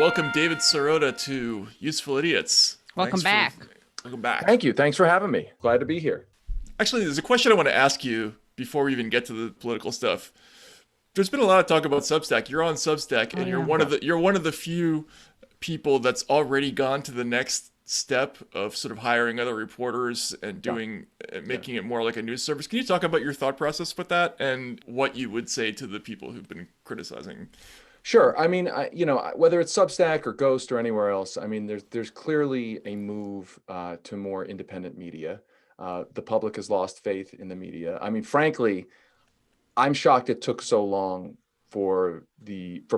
welcome David Sirota to Useful Idiots. Welcome back. Welcome back. Thank you. Thanks for having me. Glad to be here. Actually, there's a question I want to ask you before we even get to the political stuff. There's been a lot of talk about Substack. You're on Substack, and you're one of the few people that's already gone to the next step of sort of hiring other reporters and making it more like a news service. Can you talk about your thought process with that and what you would say to the people who've been criticizing? Sure. I mean, whether it's Substack or Ghost or anywhere else, I mean, there's clearly a move to more independent media. The public has lost faith in the media. I mean, frankly, I'm shocked it took so long for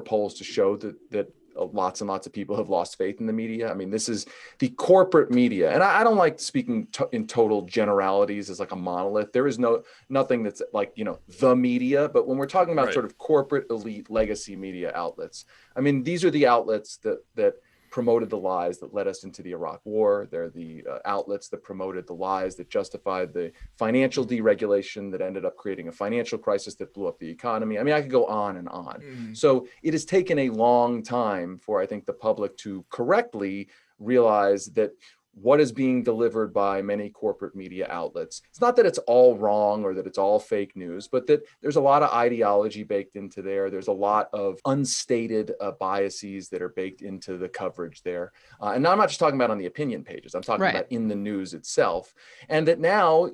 polls to show that lots and lots of people have lost faith in the media. I mean, this is the corporate media, and I don't like speaking in total generalities as like a monolith. There is nothing that's like, the media, but when we're talking about sort of corporate elite legacy media outlets, I mean, these are the outlets that promoted the lies that led us into the Iraq War. They're the outlets that promoted the lies that justified the financial deregulation that ended up creating a financial crisis that blew up the economy. I mean, I could go on and on. So it has taken a long time for, I think, the public to correctly realize that what is being delivered by many corporate media outlets, it's not that it's all wrong or that it's all fake news, but that there's a lot of ideology baked into there. There's a lot of unstated biases that are baked into the coverage there. And I'm not just talking about on the opinion pages, I'm talking about in the news itself. And that now,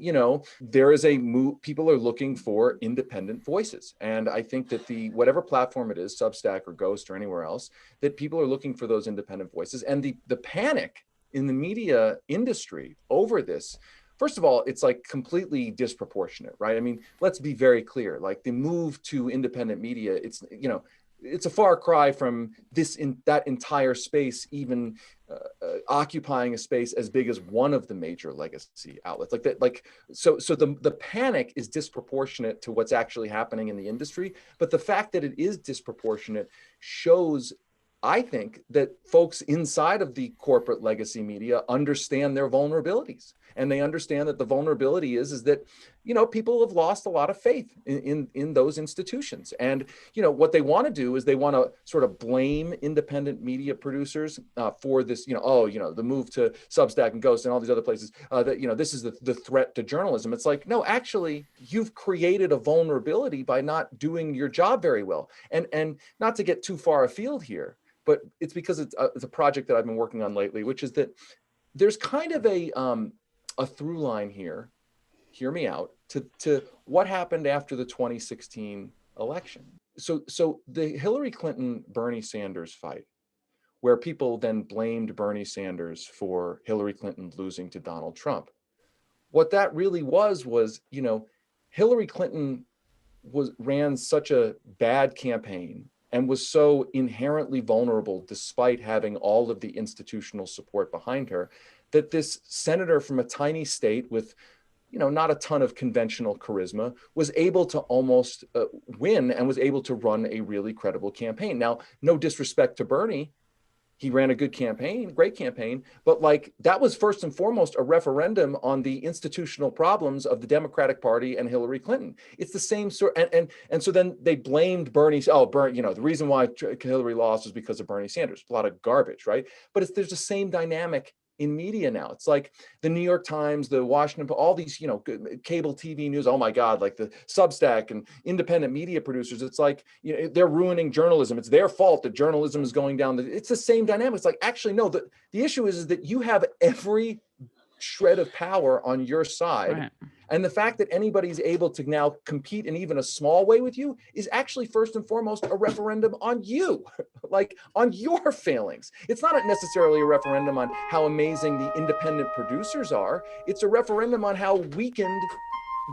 there is a move, people are looking for independent voices. And I think that whatever platform it is, Substack or Ghost or anywhere else, that people are looking for those independent voices. And the panic in the media industry over this, first of all, it's like completely disproportionate, right? I mean, let's be very clear, like the move to independent media, it's a far cry from that entire space, even occupying a space as big as one of the major legacy outlets like that. So the panic is disproportionate to what's actually happening in the industry. But the fact that it is disproportionate shows, I think, that folks inside of the corporate legacy media understand their vulnerabilities, and they understand that the vulnerability is that, people have lost a lot of faith in those institutions. And, what they want to do is they want to sort of blame independent media producers for this, the move to Substack and Ghost and all these other places that, this is the threat to journalism. It's like, no, actually, you've created a vulnerability by not doing your job very well. And not to get too far afield here, but it's because it's a project that I've been working on lately, which is that there's kind of a through line here, hear me out, to what happened after the 2016 election. So the Hillary Clinton-Bernie Sanders fight, where people then blamed Bernie Sanders for Hillary Clinton losing to Donald Trump. What that really was, Hillary Clinton ran such a bad campaign and was so inherently vulnerable despite having all of the institutional support behind her, that this senator from a tiny state with, not a ton of conventional charisma was able to almost win and was able to run a really credible campaign. Now, no disrespect to Bernie, he ran a good campaign, great campaign, but that was first and foremost a referendum on the institutional problems of the Democratic Party and Hillary Clinton. It's the same sort, and so then they blamed Bernie. The reason why Hillary lost was because of Bernie Sanders. A lot of garbage, right? But there's the same dynamic in media now. It's like the New York Times, the Washington Post, all these, cable TV news. Oh my God, like the Substack and independent media producers. It's like, they're ruining journalism. It's their fault that journalism is going down. It's the same dynamic. It's like, actually, no, the issue is that you have every shred of power on your side. Right. And the fact that anybody's able to now compete in even a small way with you is actually first and foremost a referendum on you, on your failings. It's not necessarily a referendum on how amazing the independent producers are. It's a referendum on how weakened,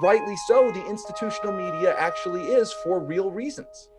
rightly so, the institutional media actually is for real reasons.